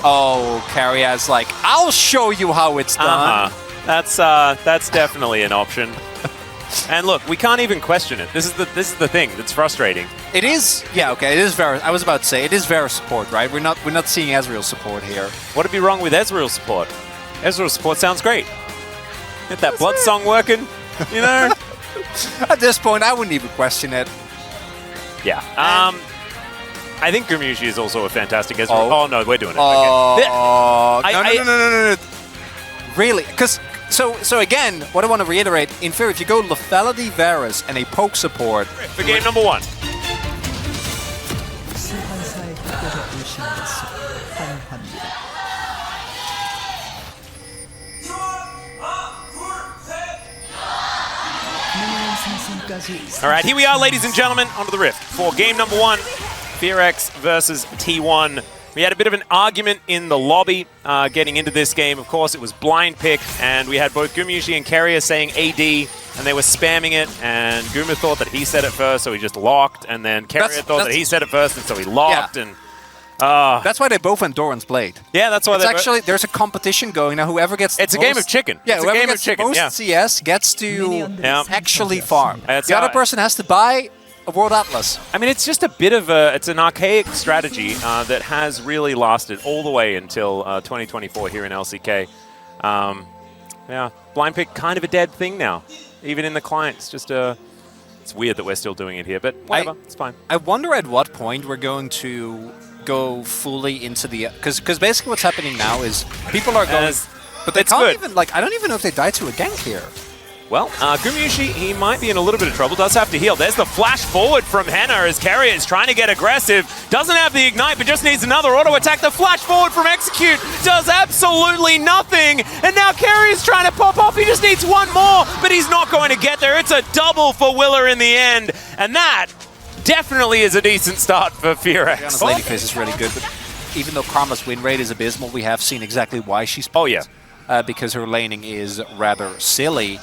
Oh, Carrier's like, I'll show you how it's done. That's definitely an option. And look, we can't even question it. This is the thing that's frustrating. It is, yeah, okay. It is Varus. I was about to say it is Varus support, right? We're not seeing Ezreal support here. What'd be wrong with Ezreal support? Ezreal support sounds great. Get that blood song working, you know. At this point, I wouldn't even question it. Yeah. I think Gumushi is also a fantastic Ezreal. Oh no, we're doing it. Oh, Okay. no. Really? Because so again, what I want to reiterate, in theory, if you go lethality, Varus, and a poke support for game number 1. All right, here we are, ladies and gentlemen, onto the Rift for game number 1, Firaxx versus T1. We had a bit of an argument in the lobby getting into this game. Of course, it was blind pick, and we had both Gumushi and Carrier saying AD, and they were spamming it, and Guma thought that he said it first, so he just locked, and then Carrier thought that he said it first, and so he locked, and... that's why they both went Doran's Blade. Yeah, that's why there's a competition going now. Whoever gets a game of chicken. Yeah, it's whoever a game gets of chicken. most CS gets to actually farm. That's the other person has to buy a World Atlas. I mean, it's just a bit of it's an archaic strategy that has really lasted all the way until 2024 here in LCK. Yeah, blind pick kind of a dead thing now, even in the client. It's just it's weird that we're still doing it here, but whatever, it's fine. I wonder at what point we're going to go fully into the... Because basically what's happening now is people are going... But they can't even... Like, I don't even know if they die to a gank here. Well, Gumushi, he might be in a little bit of trouble. Does have to heal. There's the flash forward from Henna as Carrier is trying to get aggressive. Doesn't have the ignite, but just needs another auto attack. The flash forward from Execute does absolutely nothing. And now Carrier's trying to pop off. He just needs one more, but he's not going to get there. It's a double for Willer in the end. And that definitely is a decent start for Firaxx. Ladyface is really good, but even though Karma's win rate is abysmal, we have seen exactly why she's picked. Oh, yeah. Because her laning is rather silly.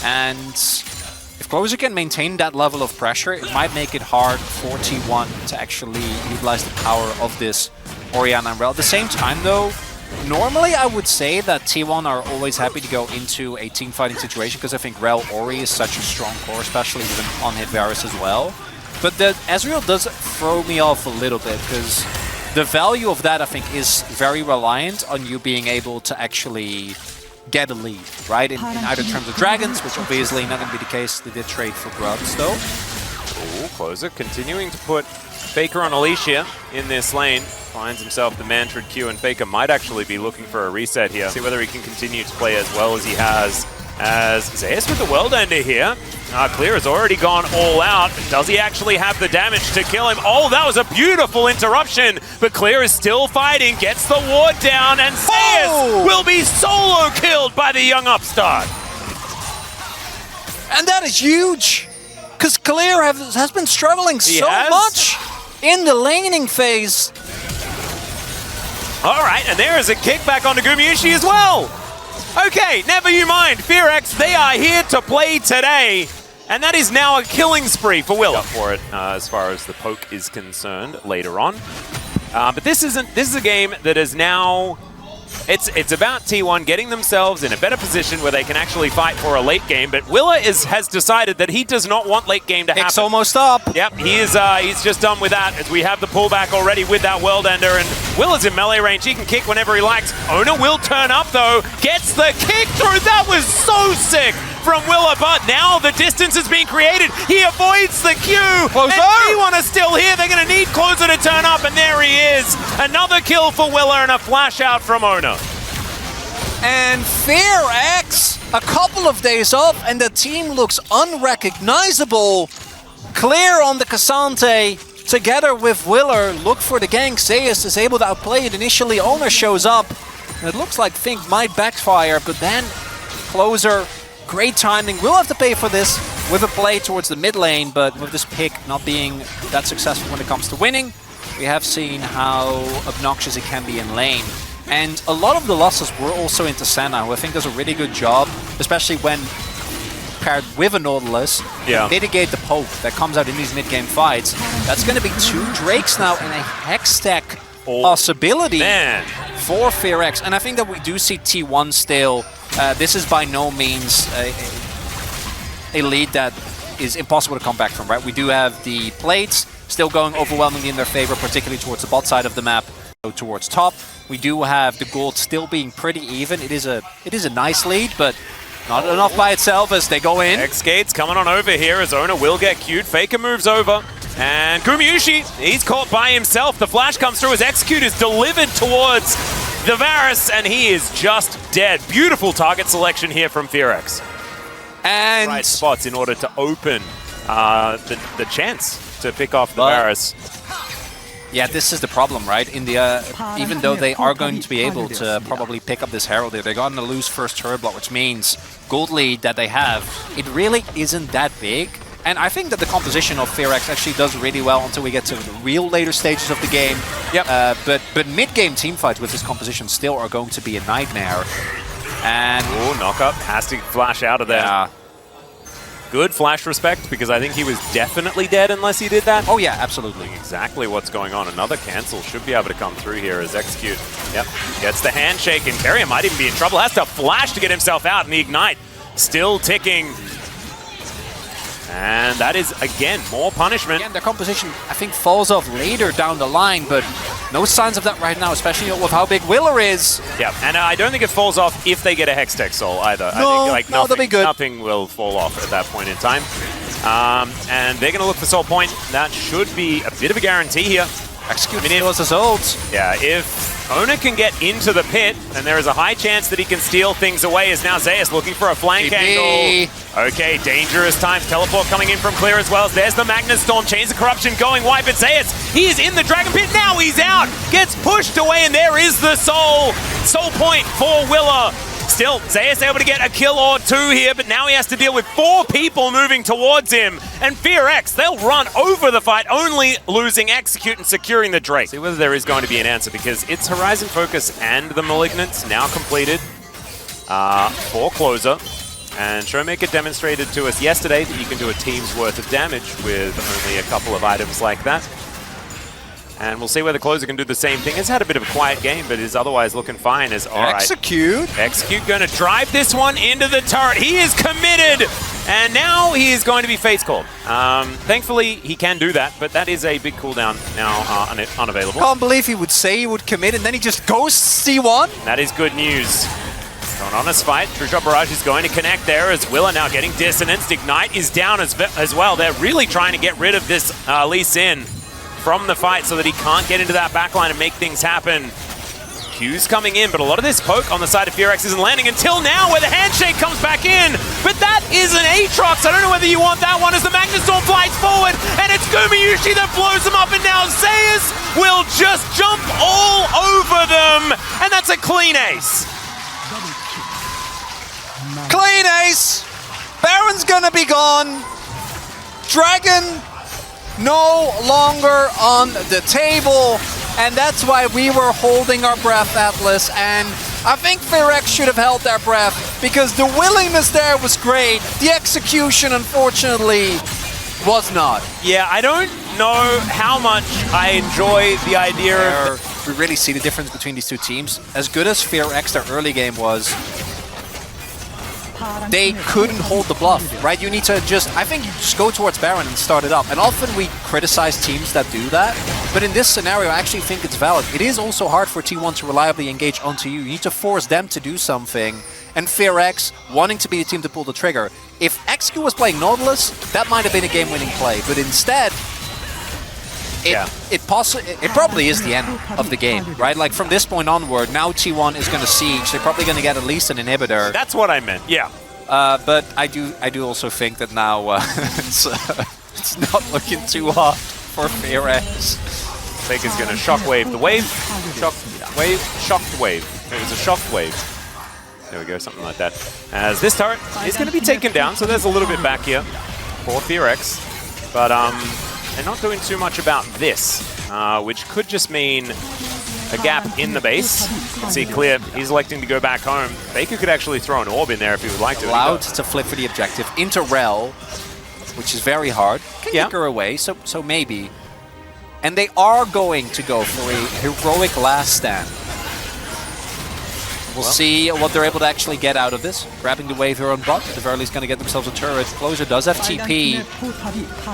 And if Closer can maintain that level of pressure, it might make it hard for T1 to actually utilize the power of this Orianna and Rell. At the same time, though, normally I would say that T1 are always happy to go into a team fighting situation because I think Rell Ori is such a strong core, especially even on hit Varus as well. But the Ezreal does throw me off a little bit because the value of that, I think, is very reliant on you being able to actually get a lead, right? In either terms of dragons, which obviously not going to be the case. They did trade for grubs, though. Ooh, Closer continuing to put Faker on Alicia in this lane. Finds himself the Mantrid Q, and Faker might actually be looking for a reset here. See whether he can continue to play as well as he has. As Zeus with the World Ender here. Clear has already gone all out. Does he actually have the damage to kill him? Oh, that was a beautiful interruption. But Clear is still fighting, gets the ward down, and Zeus will be solo killed by the young upstart. And that is huge, because Clear has been struggling so much in the laning phase. All right, and there is a kickback onto Gumushi as well. Okay, never you mind. Firaxx, they are here to play today. And that is now a killing spree for Will. Up for it as far as the poke is concerned later on. But this is a game that is now... It's about T1 getting themselves in a better position where they can actually fight for a late game. But Willa has decided that he does not want late game to happen. It's almost up. Yep, he's just done with that as we have the pullback already with that World Ender. And Willa's in melee range. He can kick whenever he likes. Ona will turn up though. Gets the kick through. That was so sick from Willa. But now the distance is being created. He avoids the Q. Closer. And T1 are still here. They're going to need Closer to turn up. And there he is. Another kill for Willa and a flash out from Ona. And Firaxx, a couple of days off, and the team looks unrecognizable. Clear on the K'Sante, together with Willer, look for the gank. Zeus is able to outplay it. Initially, Ona shows up, and it looks like Fink might backfire, but then Closer, great timing. We'll have to pay for this with a play towards the mid lane, but with this pick not being that successful when it comes to winning, we have seen how obnoxious it can be in lane. And a lot of the losses were also into Senna, who I think does a really good job, especially when paired with a Nautilus, mitigate the poke that comes out in these mid-game fights. That's going to be 2 Drakes now and a Hextech possibility Man. for FearX. And I think that we do see T1 still. This is by no means a lead that is impossible to come back from, right? We do have the plates still going overwhelmingly in their favor, particularly towards the bot side of the map, towards top. We do have the gold still being pretty even. It is a nice lead, but not enough by itself as they go in. X-Gates coming on over here as Owner will get queued. Faker moves over. And Gumayusi, he's caught by himself. The flash comes through as Execute is delivered towards the Varus, and he is just dead. Beautiful target selection here from FearX. And Right spots in order to open the chance to pick off the Varus. Yeah, this is the problem, right? In the even though they are going to be able to probably pick up this Herald here, they're going to lose first turret block, which means gold lead that they have, it really isn't that big. And I think that the composition of FearX actually does really well until we get to the real later stages of the game. Yep. But mid-game teamfights with this composition still are going to be a nightmare. And Ooh, knock-up. Has to flash out of there. yeah. Good flash respect, because I think he was definitely dead unless he did that. Oh yeah, absolutely. Exactly what's going on. Another cancel should be able to come through here as Execute. Yep, gets the handshake, and Keria might even be in trouble. Has to flash to get himself out, and the Ignite still ticking. And that is, again, more punishment. Again, their composition, I think, falls off later down the line, but no signs of that right now, especially with how big Willer is. Yeah, and I don't think it falls off if they get a Hextech Soul either. No, I think, no, they'll be good. Nothing will fall off at that point in time. And they're going to look for Soul Point. That should be a bit of a guarantee here. Execute steals his ult. Yeah, if Owner can get into the pit, and there is a high chance that he can steal things away, as now Zeus looking for a flank angle. Okay, dangerous times. Teleport coming in from Clear as well. There's the Magnus Storm. Chains of Corruption going wide, but Zeus, he is in the Dragon Pit. Now he's out. Gets pushed away, and there is the Soul. Soul Point for Willer. Still, Zeus able to get a kill or two here, but now he has to deal with 4 people moving towards him. And FearX, they'll run over the fight, only losing Execute and securing the Drake. See whether there is going to be an answer, because it's Horizon Focus and the Malignants now completed for Closer. And Showmaker demonstrated to us yesterday that you can do a team's worth of damage with only a couple of items like that. And we'll see whether Closer can do the same thing. He's had a bit of a quiet game, but is otherwise looking fine. As all right, Execute going to drive this one into the turret. He is committed, and now he is going to be face called. Thankfully, he can do that, but that is a big cooldown now unavailable. Can't believe he would say he would commit, and then he just ghosts C1. That is good news. Going on a fight. True Shot Barrage is going to connect there as Willer now getting distanced. Ignite is down as well. They're really trying to get rid of this Lee Sin from the fight so that he can't get into that backline and make things happen. Q's coming in, but a lot of this poke on the side of FearX isn't landing until now, where the handshake comes back in. But that is an Aatrox. I don't know whether you want that one as the Magnus Storm flies forward, and it's Gumayusi that blows him up, and now Zeus will just jump all over them, and that's a clean ace. Clean ace. Baron's gonna be gone. Dragon no longer on the table, and that's why we were holding our breath, Atlas, and I think FearX should have held their breath, because the willingness there was great. The execution, unfortunately, was not. Yeah, I don't know how much I enjoy the idea of... We really see the difference between these two teams. As good as FearX, their early game was, they couldn't hold the bluff, right? You need to just, I think you just go towards Baron and start it up. And often we criticize teams that do that, but in this scenario, I actually think it's valid. It is also hard for T1 to reliably engage onto you. You need to force them to do something. And FearX, wanting to be the team to pull the trigger. If XQ was playing Nautilus, that might have been a game-winning play, but instead, it probably is the end of the game, right? Like from this point onward, now T1 is going to siege. They're probably going to get at least an inhibitor. That's what I meant, yeah. But I do also think that now it's not looking too hot for FearX. Faker's going to shockwave the wave. Shocked wave. It was a shocked wave. There we go, something like that. As this turret is going to be taken down, so there's a little bit back here for FearX. But they're not doing too much about this, which could just mean a gap in the base. You can see Clear, he's electing to go back home. Faker could actually throw an orb in there if he would like to. Allowed to flip for the objective into Rel, which is very hard. Can kick her away, so maybe. And they are going to go for a heroic last stand. We'll see what they're able to actually get out of this. Grabbing the wave here on bot. At the very least, going to get themselves a turret. Closer does have TP.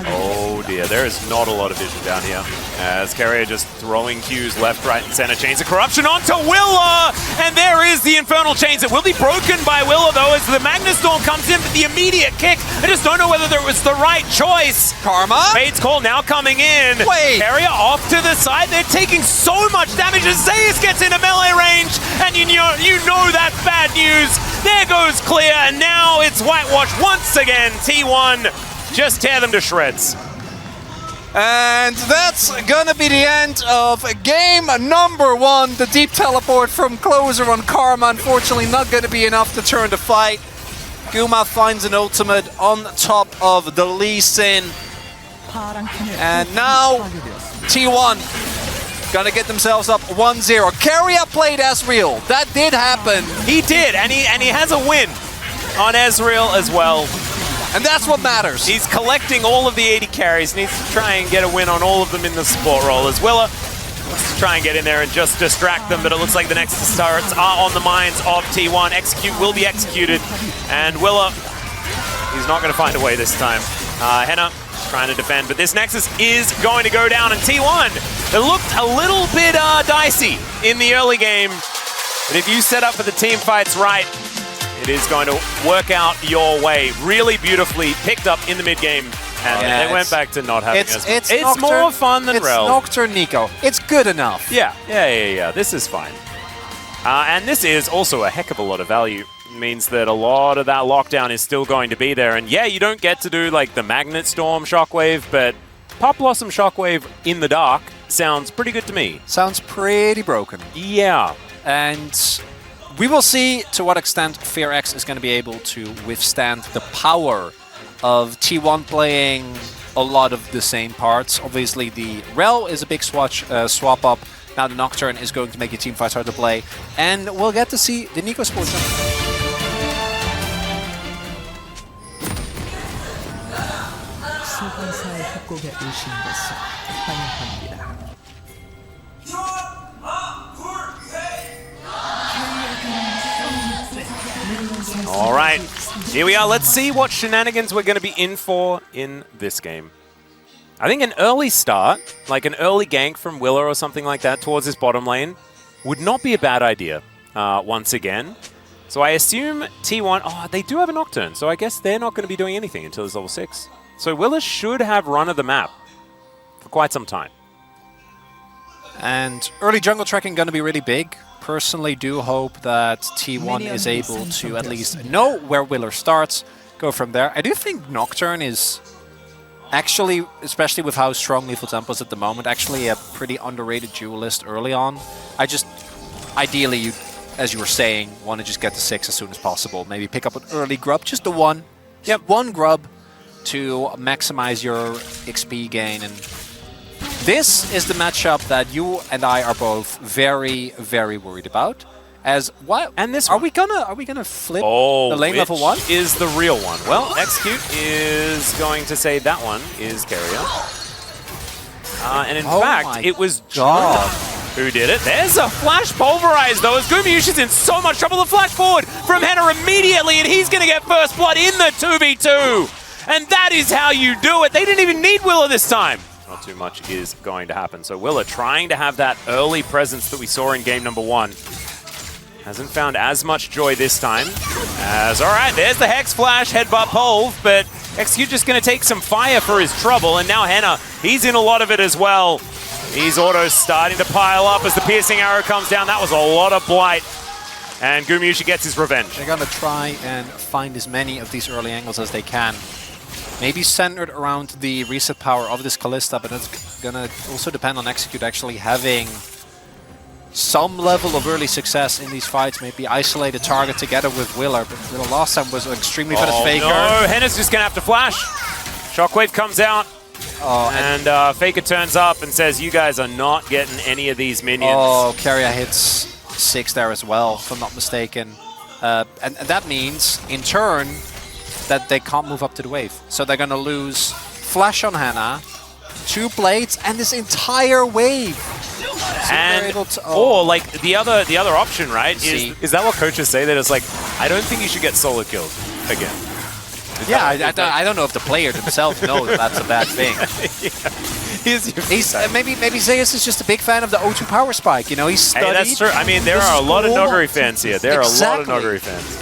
Oh dear, there is not a lot of vision down here. As Keria just throwing Qs left, right, and center. Chains of Corruption onto Willa! And there is the Infernal Chains. It will be broken by Willa, though, as the Magnustorm comes in for the immediate kick. I just don't know whether it was the right choice. Karma? Fade's Call now coming in. Wait! Keria off to the side. They're taking so much damage as Zeus gets into melee range. And you know that's bad news. There goes Clear, and now it's Whitewash once again. T1 just tear them to shreds. And that's gonna be the end of game number 1. The deep teleport from Closer on Karma, unfortunately not gonna be enough to turn the fight. Guma finds an ultimate on top of the Lee Sin. And now T1 gonna get themselves up 1-0. Keria played Ezreal. That did happen. He did, and he has a win on Ezreal as well. And that's what matters. He's collecting all of the 80 carries, needs to try and get a win on all of them in the support role as Willa wants to try and get in there and just distract them, but it looks like the next starts are on the minds of T1. Execute will be executed, and Willa, he's not going to find a way this time. Henna trying to defend, but this Nexus is going to go down, and T1, it looked a little bit dicey in the early game, but if you set up for the team fights right, it is going to work out your way. Really beautifully picked up in the mid-game, and they went back to not having as much. It's more fun than Rel. It's Nocturne, Nico. It's good enough. Yeah. This is fine. And this is also a heck of a lot of value. It means that a lot of that lockdown is still going to be there. And yeah, you don't get to do like the Magnet Storm Shockwave, but Pop Blossom Shockwave in the dark sounds pretty good to me. Sounds pretty broken. Yeah. And we will see to what extent FearX is going to be able to withstand the power of T1 playing a lot of the same parts. Obviously, the Rel is a big swap up. Now the Nocturne is going to make your team fights hard to play. And we'll get to see the Nico Sports. All right, here we are. Let's see what shenanigans we're going to be in for in this game. I think an early start, like an early gank from Willa or something like that towards this bottom lane, would not be a bad idea once again. So I assume T1, they do have a Nocturne, so I guess they're not going to be doing anything until it's level 6. So Willa should have run of the map for quite some time. And early jungle tracking going to be really big. Personally do hope that T1 is able to at least know where Willer starts, go from there. I do think Nocturne is actually, especially with how strong Lethal Tempo is at the moment, actually a pretty underrated duelist early on. I just, ideally, you, as you were saying, want to just get to 6 as soon as possible. Maybe pick up an early grub, just the one. Yep, one grub to maximize your XP gain. And this is the matchup that you and I are both very, very worried about. As what? And this are we gonna flip the lane level 1? Is the real one? Well, Execute is going to say that one is Keria. And in fact, it was John who did it. There's a flash pulverize though, as Gumayusi's in so much trouble. The flash forward from Henna immediately, and he's gonna get first blood in the 2v2. And that is how you do it. They didn't even need Willa this time. Not too much is going to happen. So Willa trying to have that early presence that we saw in game number 1. Hasn't found as much joy this time. As, all right, there's the Hex Flash, Headbutt Pulve, but Execute just going to take some fire for his trouble, and now Henna, he's in a lot of it as well. These autos starting to pile up as the Piercing Arrow comes down. That was a lot of blight, and Gumayusi gets his revenge. They're going to try and find as many of these early angles as they can. Maybe centered around the reset power of this Kalista, but it's going to also depend on Execute actually having some level of early success in these fights. Maybe isolate a target together with Willer, but the last time was extremely fast Faker. No, Henna's just going to have to flash. Shockwave comes out, and Faker turns up and says, you guys are not getting any of these minions. Oh, Keria hits 6 there as well, if I'm not mistaken. And that means, in turn, that they can't move up to the wave. So they're going to lose Flash on Henna, 2 blades, and this entire wave. And or like the other option, right? Is that what coaches say? That it's like, I don't think you should get solo killed again. Yeah, I don't know if the player themselves knows that's a bad thing. Yeah. Maybe Zeus is just a big fan of the O2 power spike. You know, he's studied. Hey, that's true. I mean, there are a lot of Noguri fans here. There are a lot of Noguri fans.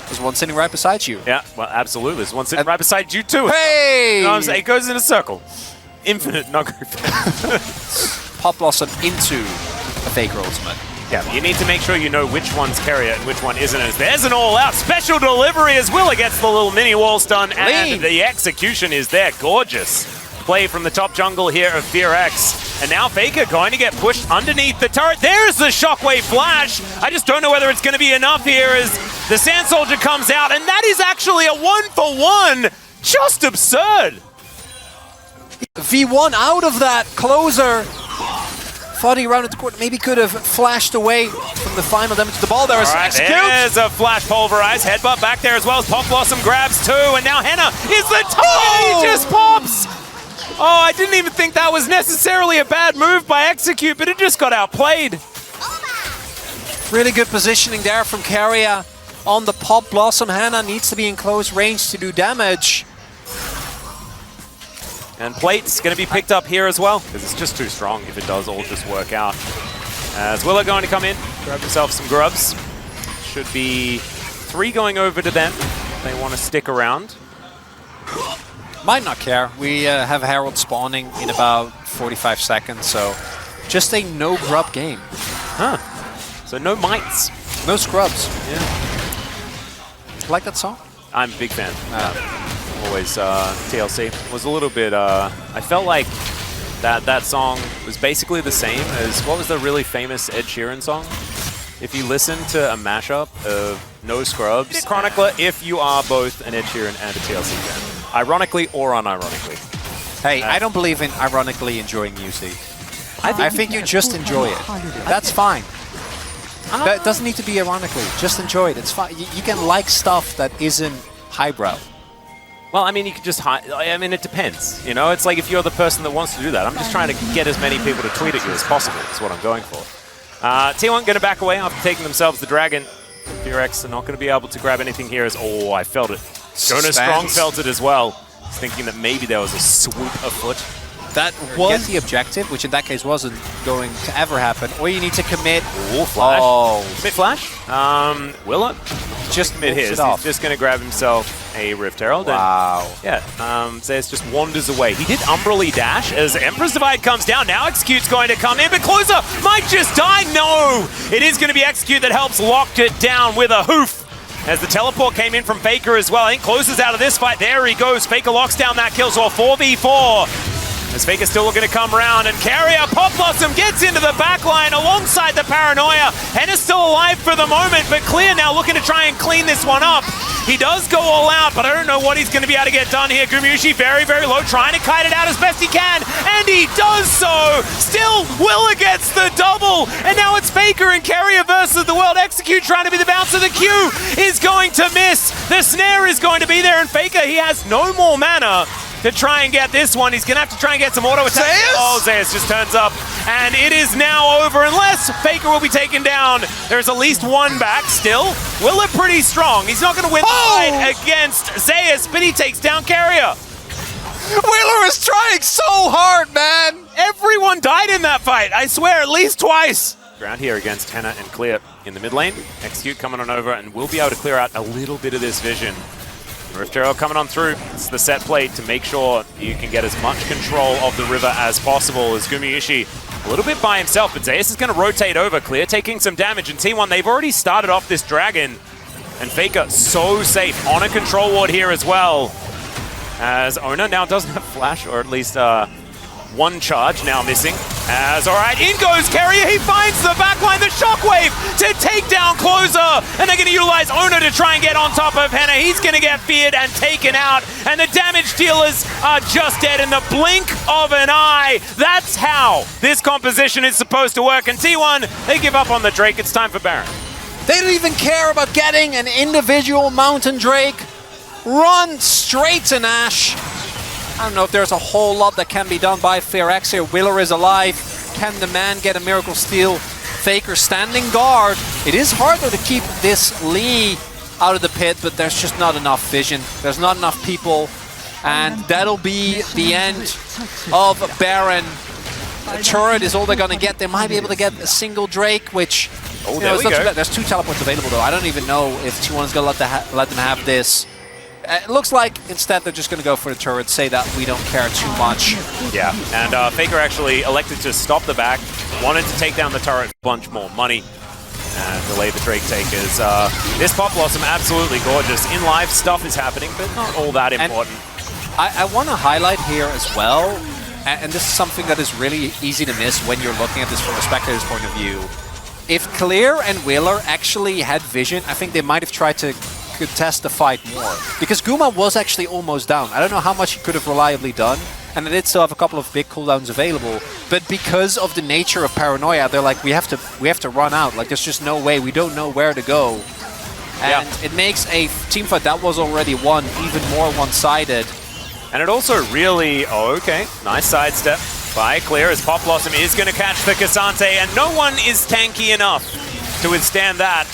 There's one sitting right beside you. Yeah, well, absolutely. There's one sitting right beside you too. Hey! You know what I'm saying? It goes in a circle. Infinite Noguri fans. Pop Blossom into a Faker ultimate. Yeah, you need to make sure you know which one's carrier and which one isn't. As there's an all-out special delivery as Willa gets the little mini wall stun, and the execution is there. Gorgeous play from the top jungle here of FearX. And now Faker going to get pushed underneath the turret. There's the Shockwave Flash. I just don't know whether it's going to be enough here as the Sand Soldier comes out, and that is actually a 1-for-1. Just absurd. V1 out of that closer. Thought he rounded the court, maybe could have flashed away from the final damage to the ball. There is Execute. There's a flash pulverize. Headbutt back there as well as Pop Blossom grabs 2. And now Henna is the tie. He just pops. Oh, I didn't even think that was necessarily a bad move by Execute, but it just got outplayed. Really good positioning there from Keria on the Pop Blossom. Henna needs to be in close range to do damage. And Plate's going to be picked up here as well, because it's just too strong if it does all just work out. As Willa going to come in, grab himself some grubs. Should be 3 going over to them. They want to stick around. Might not care. We have Herald spawning in about 45 seconds, so just a no grub game. Huh. So no mites. No scrubs. Yeah. Like that song? I'm a big fan. Always TLC was a little bit I felt like that song was basically the same as what was the really famous Ed Sheeran song. If you listen to a mashup of No Scrubs, Chronicler, if you are both an Ed Sheeran and a TLC fan, ironically or unironically. Hey, I don't believe in ironically enjoying music. I think you just enjoy it. That's fine. That doesn't need to be ironically. Just enjoy it. It's fine. You can like stuff that isn't highbrow. Well, I mean, you could just I mean, it depends. You know, it's like if you're the person that wants to do that. I'm just trying to get as many people to tweet at you as possible. Is what I'm going for. T1 going to back away after taking themselves the dragon. FearX are not going to be able to grab anything here. Oh, I felt it. Jonas Strong felt it as well. He's thinking that maybe there was a swoop afoot. That was the objective, which in that case wasn't going to ever happen. Or you need to commit. Oh, flash. Commit flash. Willa just commit his. He's just going to grab himself a Rift Herald. Wow. And, yeah, Zeus just wanders away. He did Umbrally Dash as Emperor's Divide comes down. Now Execute's going to come in, but Closer might just die. No! It is going to be Execute that helps lock it down with a hoof. As the teleport came in from Faker as well. I think Closer's out of this fight. There he goes. Faker locks down that kill, so a 4v4. As Faker's still looking to come around, and Carrier Pop Blossom gets into the back line alongside the Paranoia. Henna's still alive for the moment, but Clear now looking to try and clean this one up. He does go all out, but I don't know what he's going to be able to get done here. Gumayusi very, very low, trying to kite it out as best he can, and he does so. Still, Willa gets the double, and now it's Faker and Carrier versus the world. Execute trying to be the bouncer. The Q is going to miss. The snare is going to be there, and Faker, he has no more mana to try and get this one. He's going to have to try and get some auto attack. Oh, Zeus just turns up, and it is now over unless Faker will be taken down. There's at least one back still. Willa pretty strong. He's not going to win the fight against Zeus, but he takes down Carrier. Willer is trying so hard, man. Everyone died in that fight. I swear, at least twice. Ground here against Henna and Clear in the mid lane. Execute coming on over, and we'll be able to clear out a little bit of this vision. Rift Herald coming on through. It's the set play to make sure you can get as much control of the river as possible as Gumayusi a little bit by himself, but Zeus is going to rotate over. Clear taking some damage, and T1, they've already started off this dragon, and Faker so safe on a control ward here as well, as Ona now doesn't have flash, or at least one charge now missing. As, all right, in goes Carrier. He finds the backline, the Shockwave to take down Closer. And they're going to utilize Ona to try and get on top of Henna. He's going to get feared and taken out. And the damage dealers are just dead in the blink of an eye. That's how this composition is supposed to work. And T1, they give up on the Drake. It's time for Baron. They don't even care about getting an individual Mountain Drake. Run straight to Nash. I don't know if there's a whole lot that can be done by FairX here. Willer is alive. Can the man get a Miracle Steal? Faker standing guard. It is harder to keep this Lee out of the pit, but there's just not enough vision. There's not enough people. And that'll be the end of Baron. A turret is all they're going to get. They might be able to get a single Drake, which... Oh, there we go. There's 2 teleports available, though. I don't even know if T1 is going to let them have this. It looks like instead they're just going to go for the turret, say that we don't care too much. Yeah, and Faker actually elected to stop the back, wanted to take down the turret, bunch more money, and delay the Drake takers. This Pop Blossom, absolutely gorgeous. In live stuff is happening, but not all that important. I want to highlight here as well, and this is something that is really easy to miss when you're looking at this from a spectator's point of view. If Clear and Wheeler actually had vision, I think they might have tried to contest the fight more. Because Guma was actually almost down. I don't know how much he could have reliably done, and they did still have a couple of big cooldowns available. But because of the nature of Paranoia, they're like, we have to run out. Like, there's just no way. We don't know where to go. And it makes a teamfight that was already won even more one-sided. And it also really... Oh, okay. Nice sidestep by Clear as Pop Blossom is going to catch the Cassante, and no one is tanky enough to withstand that.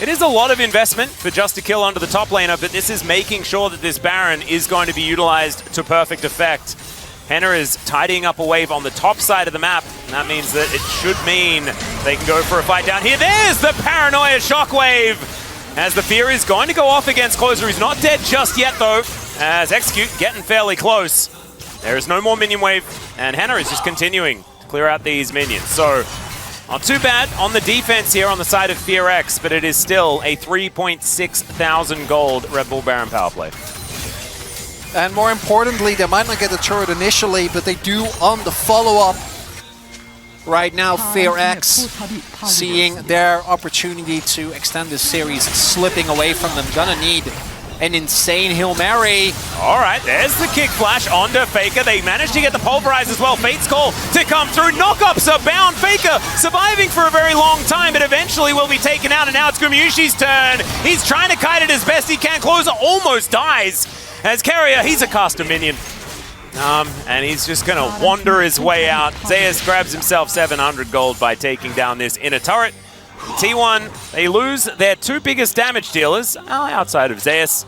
It is a lot of investment for just a kill onto the top laner, but this is making sure that this Baron is going to be utilized to perfect effect. Henna is tidying up a wave on the top side of the map, and that means that it should mean they can go for a fight down here. There's the Paranoia Shockwave! As the Fear is going to go off against Closer. He's not dead just yet, though, as Execute getting fairly close. There is no more minion wave, and Henna is just continuing to clear out these minions. So, not too bad on the defense here on the side of FearX, but it is still a 3.6 thousand gold Red Bull Baron power play. And more importantly, they might not get the turret initially, but they do on the follow-up. Right now, FairX seeing their opportunity to extend this series slipping away from them. Gonna need an insane Hail Mary. All right, there's the kick flash onto Faker. They managed to get the pulverize as well. Fate's Call to come through. Knockups are bound. Faker surviving for a very long time, but eventually will be taken out. And now it's Gumayusi's turn. He's trying to kite it as best he can. Closer almost dies. As Carrier, he's a caster minion. And he's just going to wander his way out. Zeus grabs himself 700 gold by taking down this inner turret. T1, they lose their 2 biggest damage dealers outside of Zeus.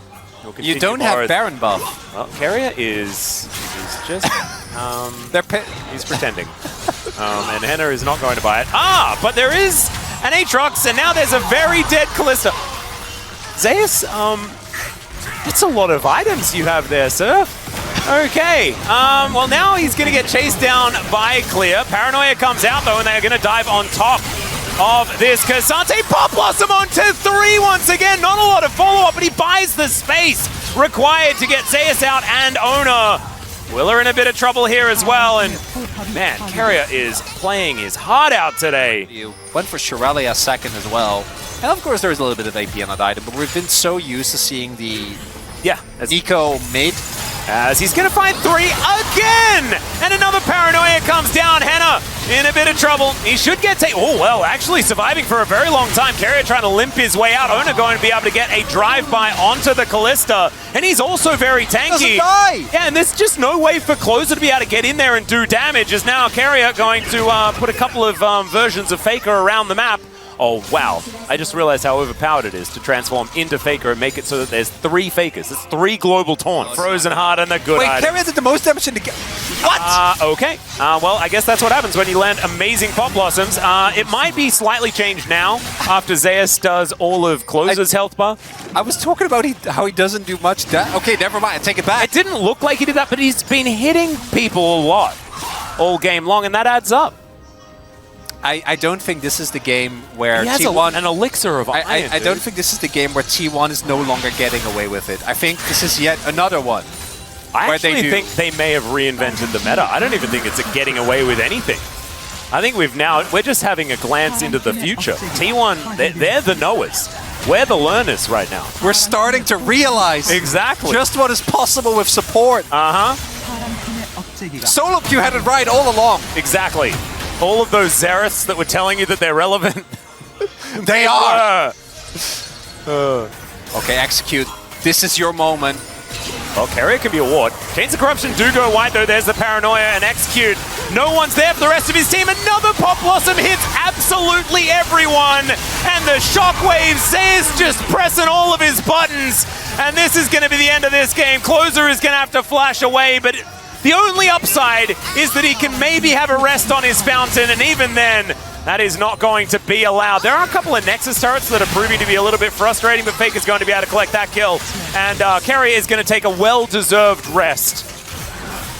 You don't have Baron buff. Well, Carrier is just... he's pretending. And Henna is not going to buy it. But there is an Aatrox, and now there's a very dead Kalista. Zeus, that's a lot of items you have there, sir. Okay, well now he's going to get chased down by Clear. Paranoia comes out though, and they're going to dive on top of this Cassante. Pop Blossom onto 3 once again. Not a lot of follow-up, but he buys the space required to get Zeus out and Ona. Willer in a bit of trouble here as well, and man, Carrier is playing his heart out today. You went for Shirelli second as well. And of course there's a little bit of AP on that item, but we've been so used to seeing the Nico mid. As he's going to find 3 again! And another Paranoia comes down. Henna in a bit of trouble. He should get oh, well, actually surviving for a very long time. Carrier trying to limp his way out. Ona going to be able to get a drive-by onto the Kalista. And he's also very tanky. Doesn't die! Yeah, and there's just no way for Closer to be able to get in there and do damage. As now Carrier going to put a couple of versions of Faker around the map. Oh, wow. I just realized how overpowered it is to transform into Faker and make it so that there's 3 Fakers. It's 3 global taunt. Frozen Heart and the good Wait, item. Carrier did the most damage in the game. What? Okay. Well, I guess that's what happens when you land amazing Pop Blossoms. It might be slightly changed now after Zeus does all of Closer's health bar. I was talking about how he doesn't do much damage. Okay, never mind. I take it back. It didn't look like he did that, but he's been hitting people a lot all game long, and that adds up. I don't think this is the game where he has T1... an elixir of iron, I don't think this is the game where T1 is no longer getting away with it. I think this is yet another one. I actually think they may have reinvented the meta. I don't even think it's a getting away with anything. I think we're just having a glance into the future. T1, they're the knowers. We're the learners right now. We're starting to realize exactly just what is possible with support. Solo queue had it right all along. Exactly. All of those Xeraths that were telling you that they're relevant. They are! Okay, Execute. This is your moment. Well, Carrier can be a ward. Chains of Corruption do go white, though. There's the Paranoia and Execute. No one's there for the rest of his team. Another Pop Blossom hits absolutely everyone. And the Shockwave, Zayas just pressing all of his buttons. And this is going to be the end of this game. Closer is going to have to flash away, but the only upside is that he can maybe have a rest on his Fountain, and even then, that is not going to be allowed. There are a couple of Nexus turrets that are proving to be a little bit frustrating, but Faker's going to be able to collect that kill. And Carrier is going to take a well-deserved rest,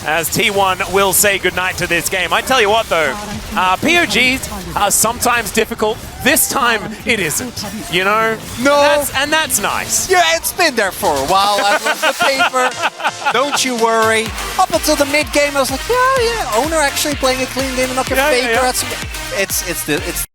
as T1 will say goodnight to this game. I tell you what, though, POGs are sometimes difficult. This time, it isn't, you know? No. And that's nice. Yeah, it's been there for a while. I've learned the paper. Don't you worry. Up until the mid game, I was like, yeah, Owner actually playing a clean game and not get Faker. Yeah. It's